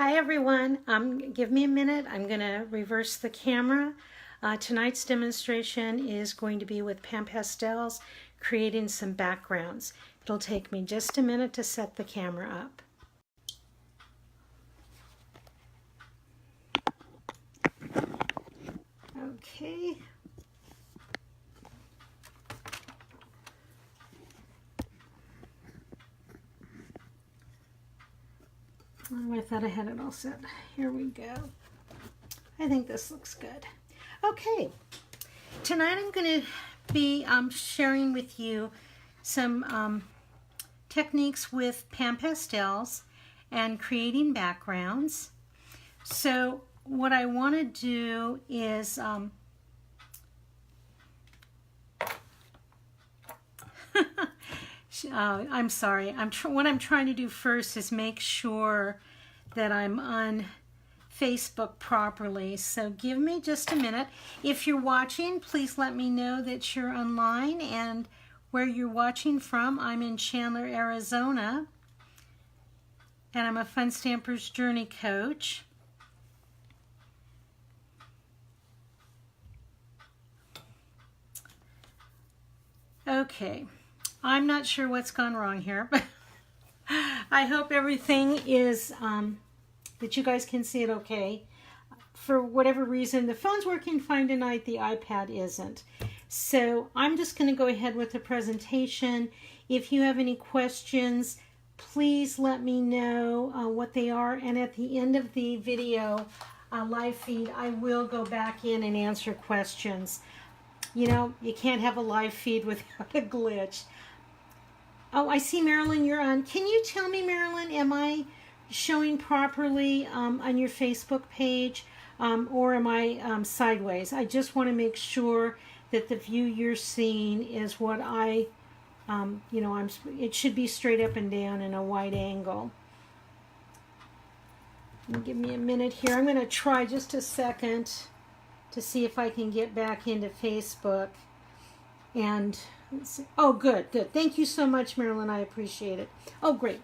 Hi everyone, give me a minute. I'm going to reverse the camera. Tonight's demonstration is going to be with PanPastels, creating some backgrounds. It'll take me just a minute to set the camera up. Okay. Oh, I thought I had it all set. Here we go. I think this looks good. Okay, tonight I'm going to be sharing with you some techniques with PanPastels and creating backgrounds. So what I want to do is I'm sorry. What I'm trying to do first is make sure that I'm on Facebook properly. So give me just a minute. If you're watching, please let me know that you're online and where you're watching from. I'm in Chandler, Arizona, and I'm a Fun Stampers Journey coach. Okay. I'm not sure what's gone wrong here, but I hope everything is, that you guys can see it okay. For whatever reason, the phone's working fine tonight, the iPad isn't. So I'm just going to go ahead with the presentation. If you have any questions, please let me know what they are. And at the end of the video live feed, I will go back in and answer questions. You know, you can't have a live feed without a glitch. Oh, I see Marilyn, you're on. Can you tell me, Marilyn, am I showing properly on your Facebook page or am I sideways? I just want to make sure that the view you're seeing is what I, you know, it should be straight up and down in a wide angle. Give me a minute here. I'm going to try just a second to see if I can get back into Facebook. And let's see. Oh, good. Thank you so much, Marilyn. I appreciate it. Oh, great.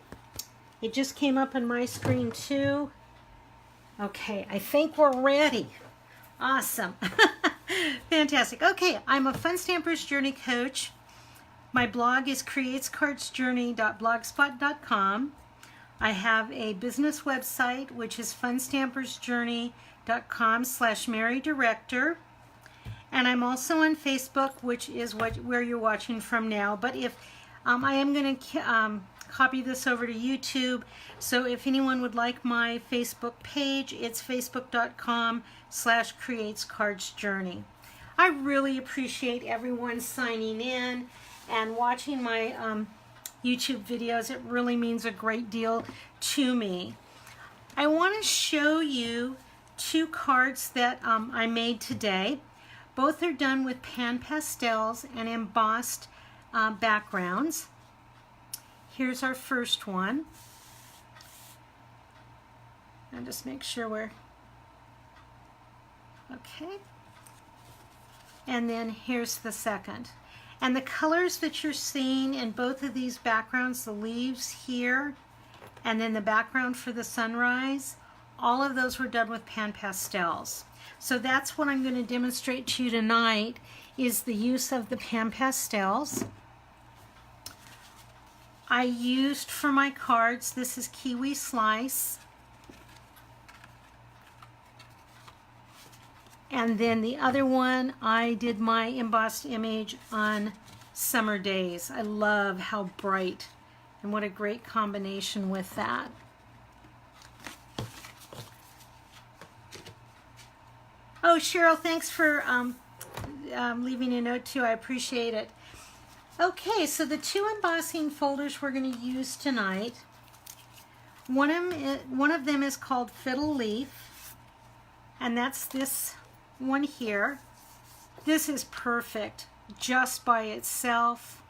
It just came up on my screen, too. Okay, I think we're ready. Awesome. Fantastic. Okay, I'm a Fun Stampers Journey coach. My blog is KreatesKardsJourney.blogspot.com. I have a business website, which is funstampersjourney.com/marydirector. And I'm also on Facebook, which is where you're watching from now. But if I am going to copy this over to YouTube, so if anyone would like my Facebook page, it's facebook.com/KreatesKardsJourney. I really appreciate everyone signing in and watching my YouTube videos. It really means a great deal to me. I want to show you two cards that I made today. Both are done with PanPastels and embossed backgrounds. Here's our first one. And just make sure we're okay. And then here's the second. And the colors that you're seeing in both of these backgrounds, the leaves here, and then the background for the sunrise, all of those were done with PanPastels. So that's what I'm going to demonstrate to you tonight, is the use of the PanPastels. I used for my cards, this is Kiwi Slice. And then the other one, I did my embossed image on Summer Days. I love how bright, and what a great combination with that. Oh, Cheryl, thanks for leaving a note too. I appreciate it. Okay, so the two embossing folders we're going to use tonight, one of them is called Fiddle Leaf, and that's this one here. This is perfect just by itself.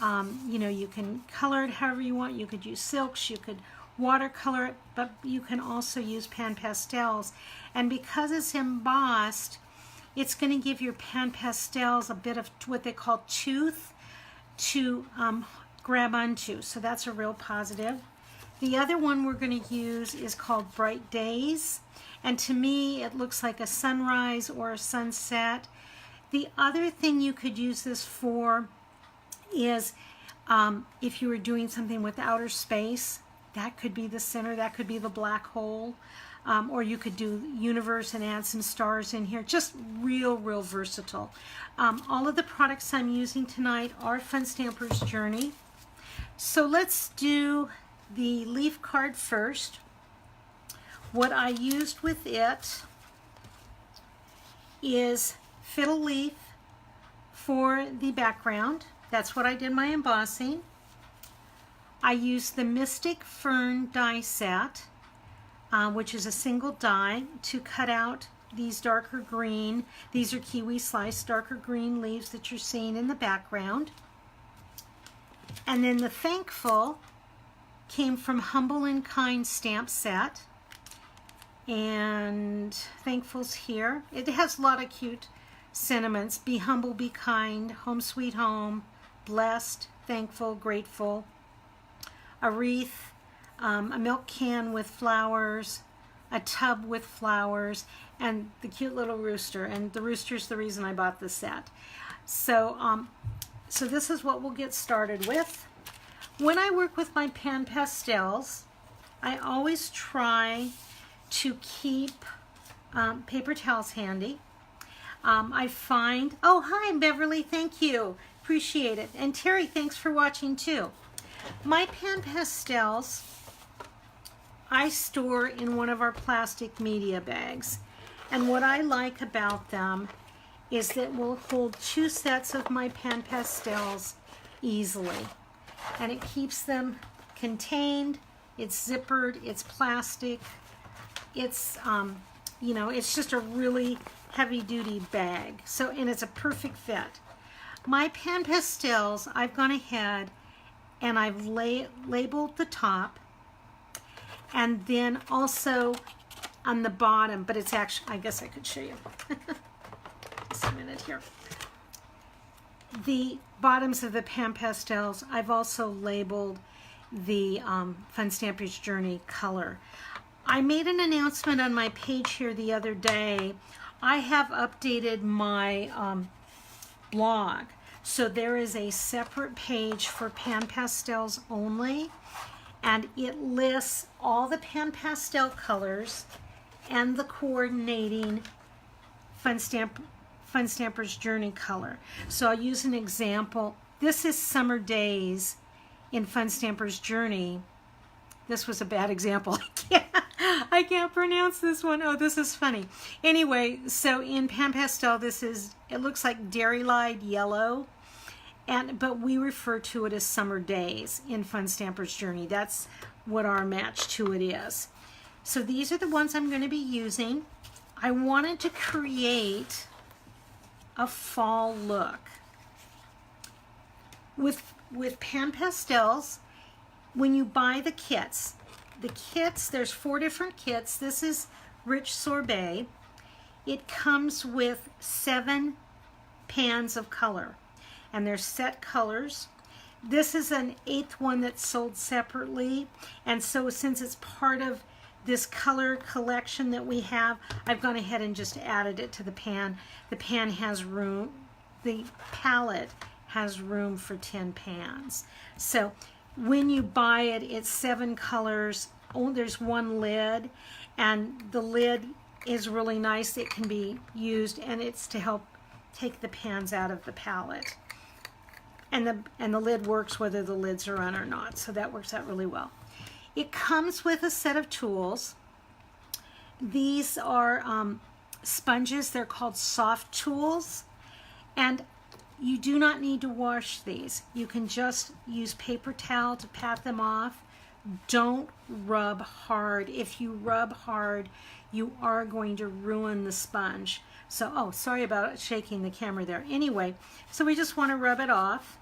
You know, you can color it however you want. You could use silks, you could watercolor it, but you can also use PanPastels. And because it's embossed, it's going to give your PanPastels a bit of what they call tooth to grab onto. So that's a real positive. The other one we're going to use is called Bright Days, and to me it looks like a sunrise or a sunset. The other thing you could use this for is if you were doing something with outer space, that could be the center, that could be the black hole, or you could do universe and add some stars in here. Just real versatile. All of the products I'm using tonight are Fun Stampers Journey. So let's do the leaf card first. What I used with it is fiddle leaf for the background. That's what I did my embossing. I used the Mystic Fern die set, which is a single die, to cut out these darker green. These are kiwi slice darker green leaves that you're seeing in the background. And then the Thankful came from Humble and Kind stamp set. And Thankful's here. It has a lot of cute sentiments. Be humble, be kind, home sweet home, blessed, thankful, grateful. A wreath, a milk can with flowers, a tub with flowers, and the cute little rooster. And the rooster's the reason I bought the set. So, so this is what we'll get started with. When I work with my pan pastels, I always try to keep paper towels handy. I find, oh hi Beverly, thank you, appreciate it. And Terry, thanks for watching too. My pan pastels I store in one of our plastic media bags, and what I like about them is that we'll hold 2 sets of my pan pastels easily, and it keeps them contained. It's zippered, it's plastic, it's you know, it's just a really heavy-duty bag. So, and it's a perfect fit. My pan pastels, I've gone ahead and I've labeled the top, and then also on the bottom, but it's actually, I guess I could show you. Just a minute here. The bottoms of the pan pastels, I've also labeled the Fun Stampers Journey color. I made an announcement on my page here the other day. I have updated my blog. So there is a separate page for pan pastels only, and it lists all the pan pastel colors and the coordinating Fun Stampers Journey color. So I'll use an example. This is Summer Days in Fun Stampers Journey. This was a bad example. I can't pronounce this one. Oh, this is funny. Anyway, so in pan pastel, this is, it looks like Dairy Lied yellow, but we refer to it as Summer Days in Fun Stampers Journey. That's what our match to it is. So these are the ones I'm going to be using. I wanted to create a fall look. With pan pastels, when you buy the kits, there's 4 different kits. This is Rich Sorbet. It comes with 7 pans of color, and they're set colors. This is an 8th one that's sold separately, and so since it's part of this color collection that we have, I've gone ahead and just added it to the pan. The pan has room, the palette has room for 10 pans. So when you buy it, it's 7 colors. Oh, there's 1 lid, and the lid is really nice. It can be used, and it's to help take the pans out of the palette. And the lid works whether the lids are on or not, so that works out really well. It comes with a set of tools. These are sponges. They're called soft tools, and you do not need to wash these. You can just use paper towel to pat them off. Don't rub hard. If you rub hard, you are going to ruin the sponge. So, oh, sorry about shaking the camera there. Anyway, so we just want to rub it off.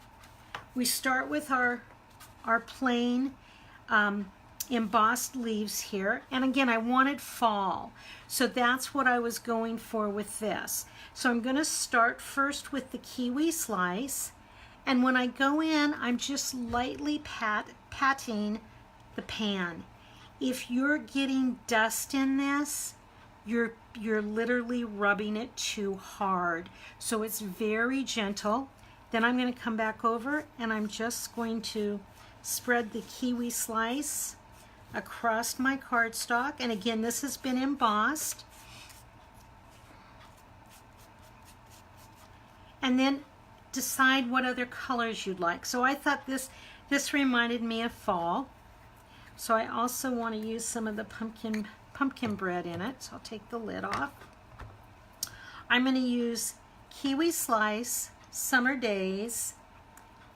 We start with our plain embossed leaves here. And again, I wanted fall. So that's what I was going for with this. So I'm going to start first with the kiwi slice. And when I go in, I'm just lightly patting the pan. If you're getting dust in this, you're literally rubbing it too hard. So it's very gentle. Then I'm going to come back over and I'm just going to spread the kiwi slice across my cardstock. And again, this has been embossed. And then decide what other colors you'd like. So I thought this reminded me of fall. So I also want to use some of the pumpkin bread in it. So I'll take the lid off. I'm going to use kiwi slice, summer days,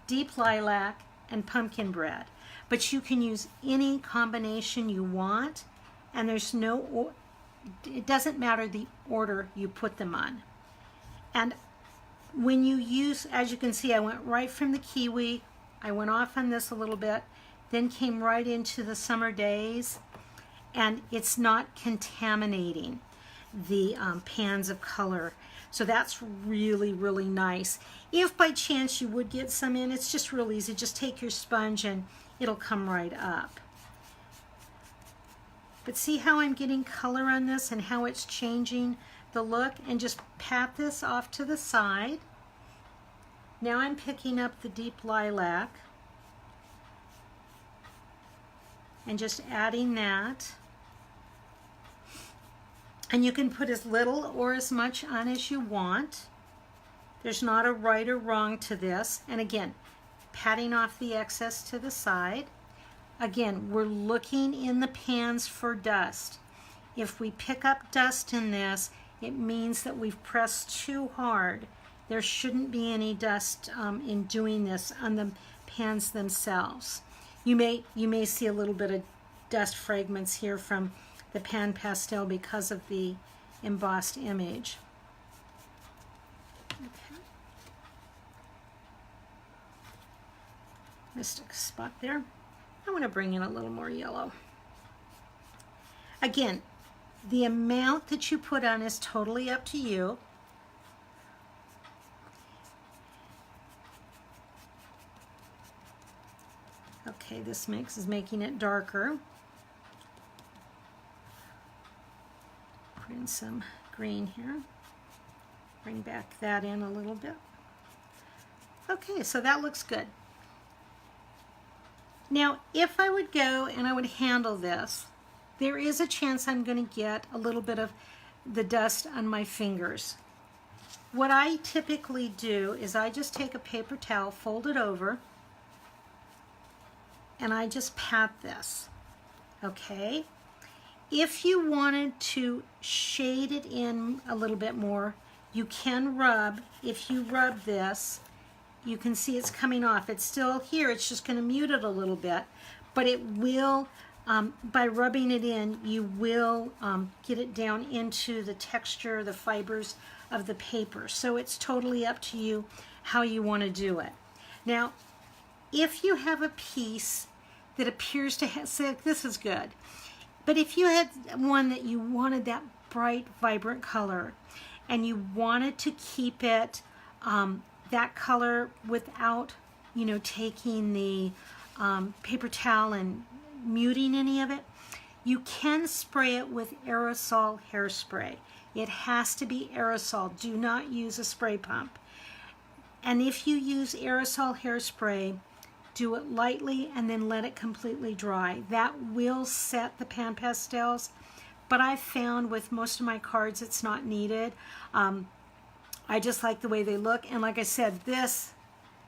deep lilac, and pumpkin bread. But you can use any combination you want, and there's no, it doesn't matter the order you put them on. And when you use, as you can see, I went right from the kiwi, I went off on this a little bit, then came right into the summer days, and it's not contaminating the pans of color. So that's really, really nice. If by chance you would get some in, it's just real easy. Just take your sponge and it'll come right up. But see how I'm getting color on this and how it's changing the look? And just pat this off to the side. Now I'm picking up the deep lilac and just adding that. And you can put as little or as much on as you want. There's not a right or wrong to this. And again, patting off the excess to the side. Again, we're looking in the pans for dust. If we pick up dust in this, it means that we've pressed too hard. There shouldn't be any dust in doing this on the pans themselves. You may see a little bit of dust fragments here from the pan pastel because of the embossed image. Okay. Missed a spot there. I want to bring in a little more yellow. Again, the amount that you put on is totally up to you. Okay, this mix is making it darker. Put in some green here. Bring back that in a little bit. Okay, so that looks good. Now, if I would go and I would handle this, there is a chance I'm going to get a little bit of the dust on my fingers. What I typically do is I just take a paper towel, fold it over, and I just pat this, okay? If you wanted to shade it in a little bit more, you can rub. If you rub this, you can see it's coming off. It's still here, it's just going to mute it a little bit, but it will, by rubbing it in, you will get it down into the texture, the fibers of the paper. So it's totally up to you how you want to do it. Now, if you have a piece that appears to have, say, this is good, but if you had one that you wanted that bright, vibrant color, and you wanted to keep it that color without, you know, taking the paper towel and muting any of it, you can spray it with aerosol hairspray. It has to be aerosol. Do not use a spray pump. And if you use aerosol hairspray, do it lightly and then let it completely dry. That will set the pan pastels, but I've found with most of my cards it's not needed. I just like the way they look, and like I said, this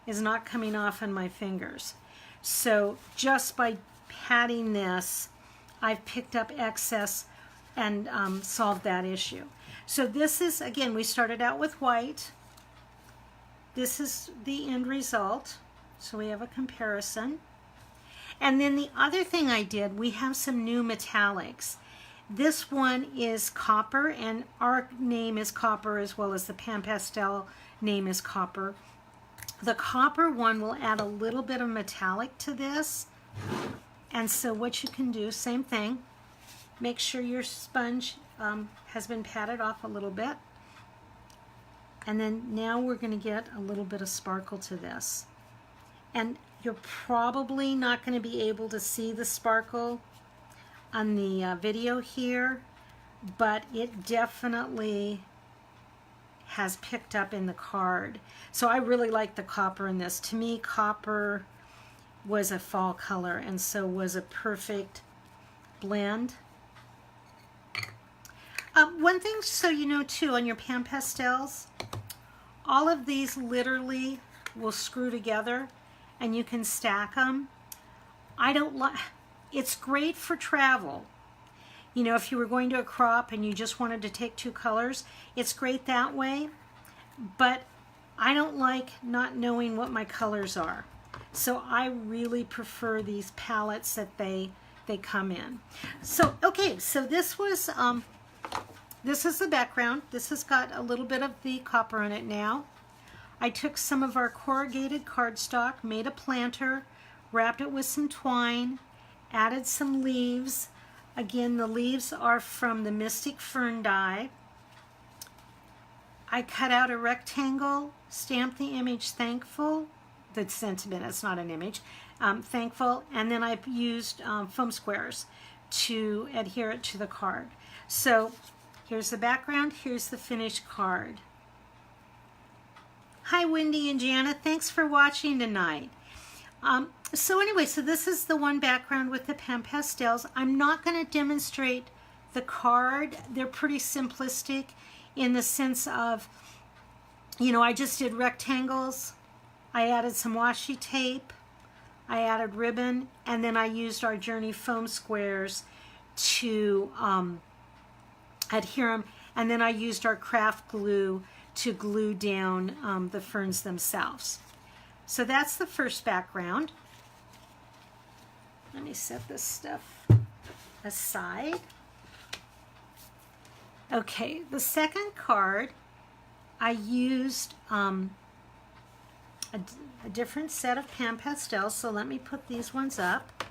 is not coming off on my fingers. So just by patting this, I've picked up excess and solved that issue. So this is, again, we started out with white. This is the end result. So we have a comparison. And then the other thing I did, we have some new metallics. This one is copper, and our name is copper as well as the pan pastel name is copper. The copper one will add a little bit of metallic to this. And so what you can do, same thing, make sure your sponge has been patted off a little bit. And then now we're going to get a little bit of sparkle to this. And You're probably not going to be able to see the sparkle on the video here, but it definitely has picked up in the card. So I really like the copper in this. To me, copper was a fall color, and so was a perfect blend. One thing, so you know too, on your PanPastels, all of these literally will screw together and you can stack them. I don't like, it's great for travel. You know, if you were going to a crop and you just wanted to take two colors, it's great that way, but I don't like not knowing what my colors are. So I really prefer these palettes that they come in. So, okay, so this was, this is the background. This has got a little bit of the copper in it now. I took some of our corrugated cardstock, made a planter, wrapped it with some twine, added some leaves. Again, the leaves are from the Mystic Fern die. I cut out a rectangle, stamped the image thankful, the sentiment, it's not an image, thankful, and then I used foam squares to adhere it to the card. So here's the background, here's the finished card. Hi Wendy and Jana, thanks for watching tonight. So anyway, so this is the one background with the PanPastels. I'm not going to demonstrate the card. They're pretty simplistic in the sense of, you know, I just did rectangles, I added some washi tape, I added ribbon, and then I used our Journey foam squares to adhere them, and then I used our craft glue to glue down the ferns themselves. So that's the first background. Let me set this stuff aside. Okay, the second card, I used a different set of PanPastels, so let me put these ones up.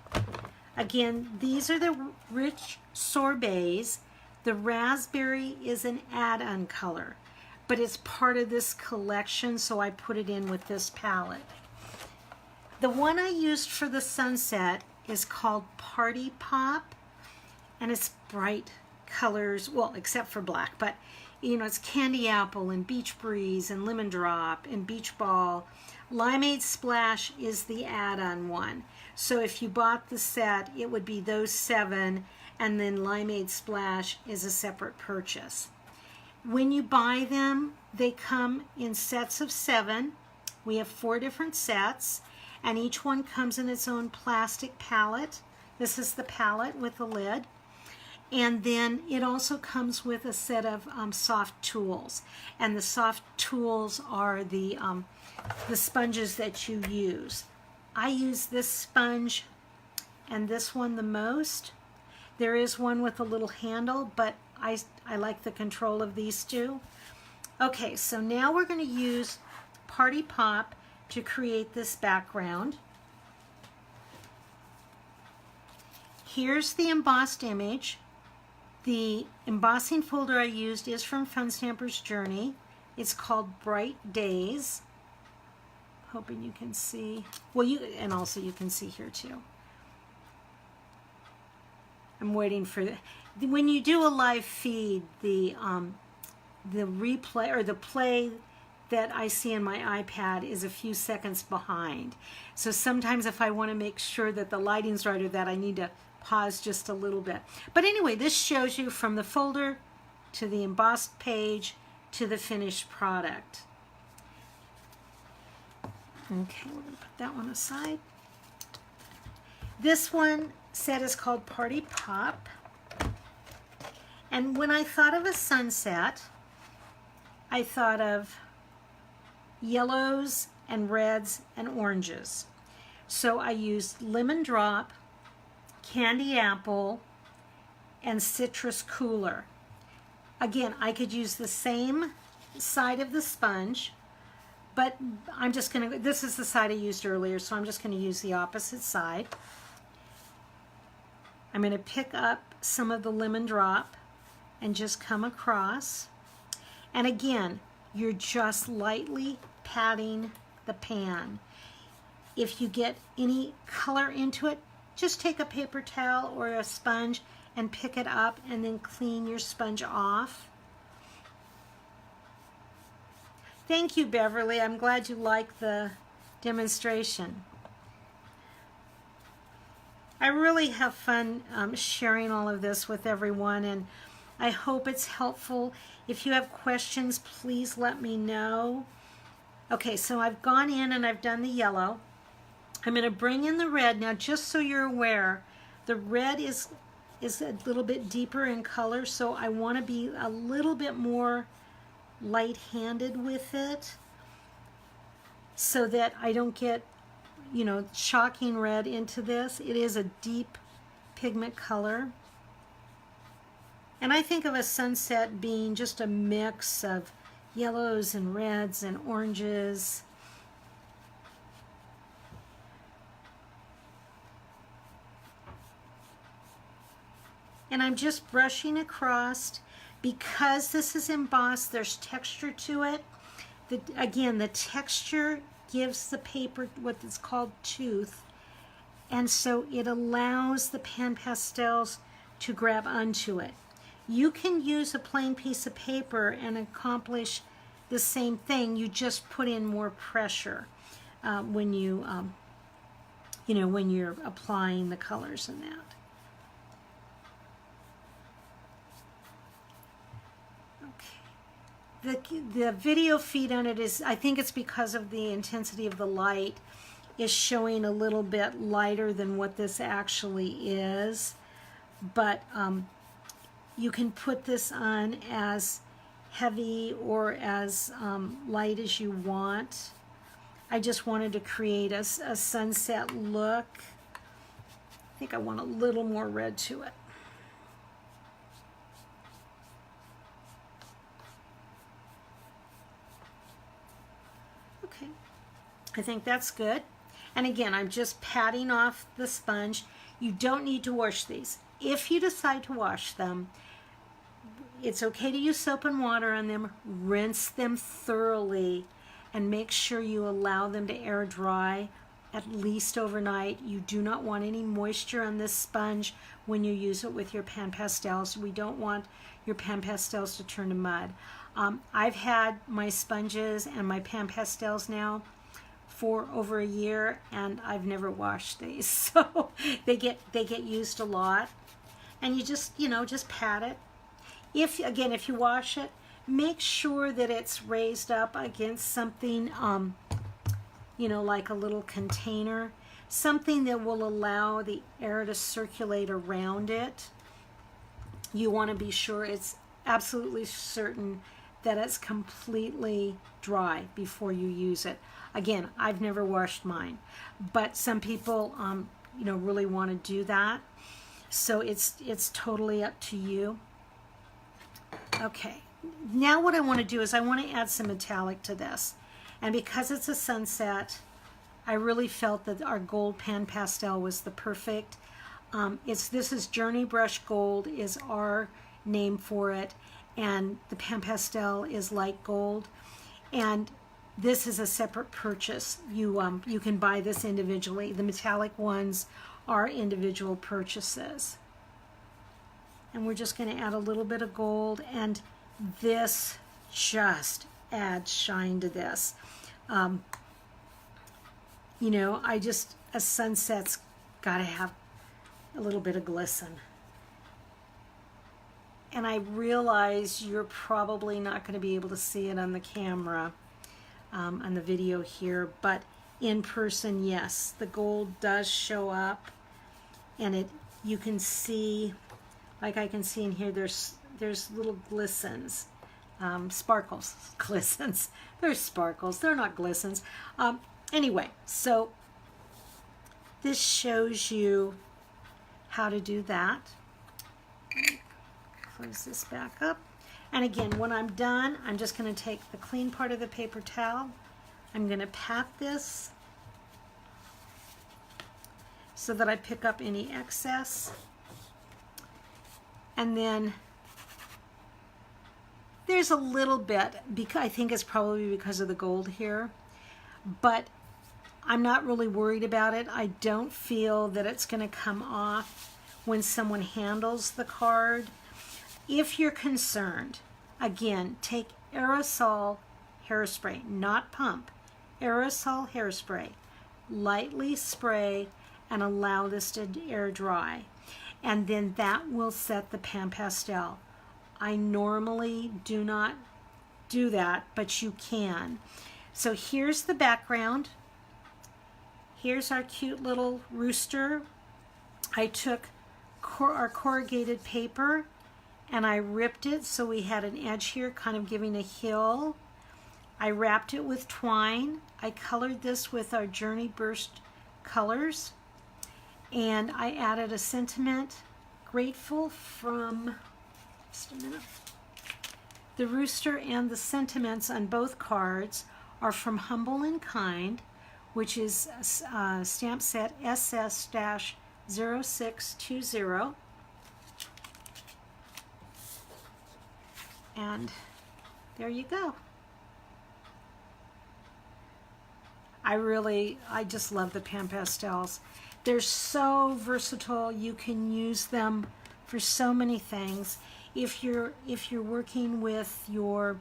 Again, these are the rich sorbets. The raspberry is an add-on color, but it's part of this collection, so I put it in with this palette. The one I used for the sunset is called Party Pop, and it's bright colors, well, except for black, but you know, it's candy apple and beach breeze and lemon drop and beach ball. Limeade Splash is the add-on one. So if you bought the set, it would be those 7, and then Limeade Splash is a separate purchase. When you buy them, they come in sets of 7. We have 4 different sets, and each one comes in its own plastic palette. This is the palette with the lid. And then it also comes with a set of soft tools. And the soft tools are the sponges that you use. I use this sponge and this one the most. There is one with a little handle, but I like the control of these two. Okay, so now we're going to use Party Pop to create this background. Here's the embossed image. The embossing folder I used is from Fun Stampers Journey. It's called Bright Days. Hoping you can see. Well, and also you can see here too. I'm waiting for when you do a live feed, the replay or the play that I see in my iPad is a few seconds behind. So sometimes if I want to make sure that the lighting's right or that, I need to pause just a little bit. But anyway, this shows you from the folder to the embossed page to the finished product. Okay, we're going to put that one aside. This one set is called Party Pop. And when I thought of a sunset, I thought of yellows and reds and oranges. So I used lemon drop, candy apple, and citrus cooler. Again, I could use the same side of the sponge, but I'm just going to, this is the side I used earlier, so I'm just going to use the opposite side. I'm going to pick up some of the lemon drop and just come across. And again, you're just lightly patting the pan. if you get any color into it, just take a paper towel or a sponge and pick it up and then clean your sponge off. Thank you, Beverly. I'm glad you liked the demonstration. I really have fun sharing all of this with everyone, and I hope it's helpful. If you have questions, please let me know. Okay, so I've gone in and I've done the yellow. I'm going to bring in the red. Now, just so you're aware, the red is a little bit deeper in color, so I want to be a little bit more light-handed with it so that I don't get, you know, shocking red into this. It is a deep pigment color. And I think of a sunset being just a mix of yellows and reds and oranges. And I'm just brushing across. Because this is embossed, there's texture to it. Again, the texture gives the paper what is called tooth, and so it allows the pan pastels to grab onto it. You can use a plain piece of paper and accomplish the same thing. You just put in more pressure when you know, when you're applying the colors in that. The video feed on it is, I think it's because of the intensity of the light, is showing a little bit lighter than what this actually is. But you can put this on as heavy or as light as you want. I just wanted to create a sunset look. I think I want a little more red to it. Okay, I think that's good. And again, I'm just patting off the sponge. You don't need to wash these. If you decide to wash them, it's okay to use soap and water on them. Rinse them thoroughly and make sure you allow them to air dry at least overnight. You do not want any moisture on this sponge when you use it with your pan pastels. We don't want your pan pastels to turn to mud. I've had my sponges and my pan pastels now for over a year, and I've never washed these, so they get used a lot. And you just, you know, just pat it. If you wash it, make sure that it's raised up against something, you know, like a little container, something that will allow the air to circulate around it. You want to be sure it's absolutely certain that it's completely dry before you use it. Again, I've never washed mine, but some people, you know, really want to do that. So it's totally up to you. Okay, now what I want to do is I want to add some metallic to this. And because it's a sunset, I really felt that our gold pan pastel was the perfect. This is Journey Brush Gold is our name for it, and the pan pastel is light gold. And this is a separate purchase. You can buy this individually. The metallic ones are individual purchases. And we're just going to add a little bit of gold, and this just adds shine to this. You know, a sunset's got to have a little bit of glisten. And I realize you're probably not going to be able to see it on the camera, on the video here, but in person, yes, the gold does show up, and you can see, like I can see in here, there's little glistens, sparkles, glistens. They're sparkles, they're not glistens. Anyway, so this shows you how to do that. Close this back up. And again, when I'm done, I'm just going to take the clean part of the paper towel. I'm going to pat this so that I pick up any excess. And then there's a little bit, because I think it's probably because of the gold here, but I'm not really worried about it. I don't feel that it's going to come off when someone handles the card. If you're concerned, again, take aerosol hairspray, not pump, aerosol hairspray. Lightly spray and allow this to air dry. And then that will set the PanPastel. I normally do not do that, but you can. So here's the background. Here's our cute little rooster. I took our corrugated paper and I ripped it so we had an edge here kind of giving a hill. I wrapped it with twine. I colored this with our Journey Burst colors, and I added a sentiment, grateful from, just a minute. The rooster and the sentiments on both cards are from Humble and Kind, which is stamp set SS-0620. And there you go. I just love the PanPastels. They're so versatile. You can use them for so many things. If you're working with your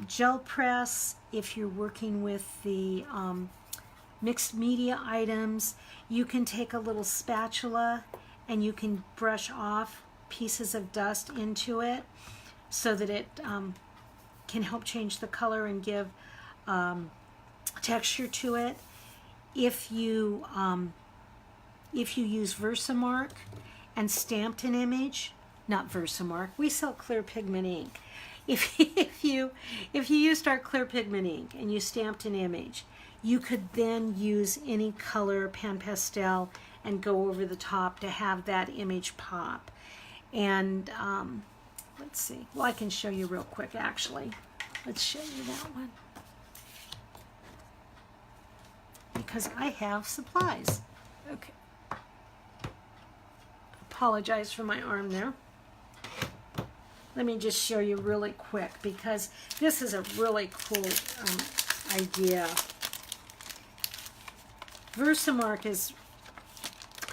gel press, if you're working with the mixed media items, you can take a little spatula and you can brush off pieces of dust into it so that it can help change the color and give texture to it. If you use Versamark and stamped an image, not Versamark, we sell clear pigment ink. If you used our clear pigment ink and you stamped an image, you could then use any color PanPastel and go over the top to have that image pop. And let's see, well, I can show you real quick actually. Let's show you that one, because I have supplies. Okay. Apologize for my arm there. Let me just show you really quick because this is a really cool idea. Versamark is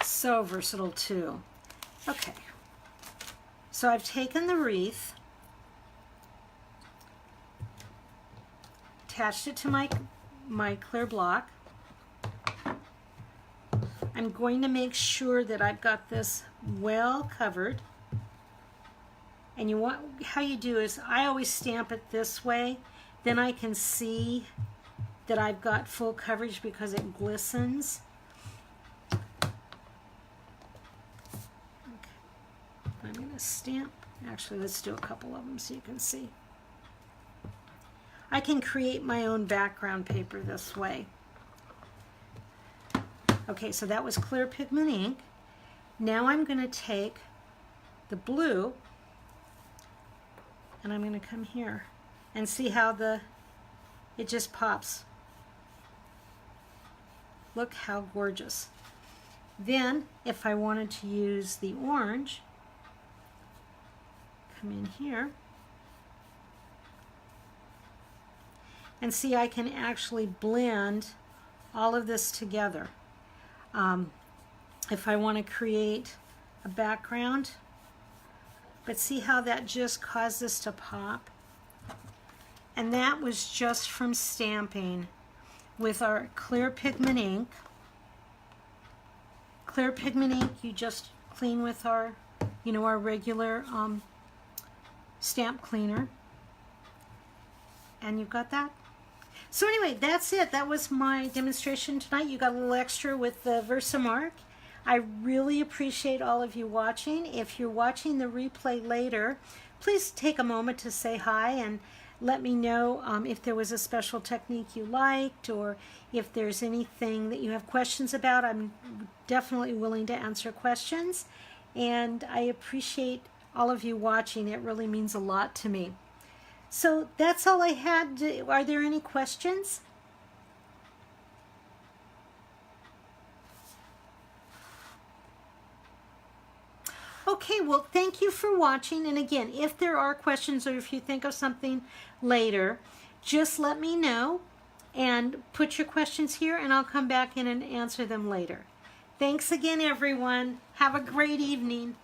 so versatile too. Okay. So I've taken the wreath, attached it to my clear block. I'm going to make sure that I've got this well covered. And how you do is I always stamp it this way, then I can see that I've got full coverage because it glistens. Okay. I'm going to stamp. Actually, let's do a couple of them so you can see. I can create my own background paper this way. Okay, so that was clear pigment ink. Now I'm going to take the blue and I'm going to come here and see how it just pops. Look how gorgeous. Then if I wanted to use the orange, come in here and see I can actually blend all of this together. If I want to create a background, but see how that just caused this to pop? And that was just from stamping with our clear pigment ink. Clear pigment ink you just clean with our, our regular stamp cleaner. And you've got that. So anyway, that's it. That was my demonstration tonight. You got a little extra with the Versamark. I really appreciate all of you watching. If you're watching the replay later, please take a moment to say hi and let me know if there was a special technique you liked or if there's anything that you have questions about. I'm definitely willing to answer questions. And I appreciate all of you watching. It really means a lot to me. So that's all I had. Are there any questions? Okay, well, thank you for watching. And again, if there are questions or if you think of something later, just let me know. and put your questions here, and I'll come back in and answer them later. Thanks again, everyone. Have a great evening.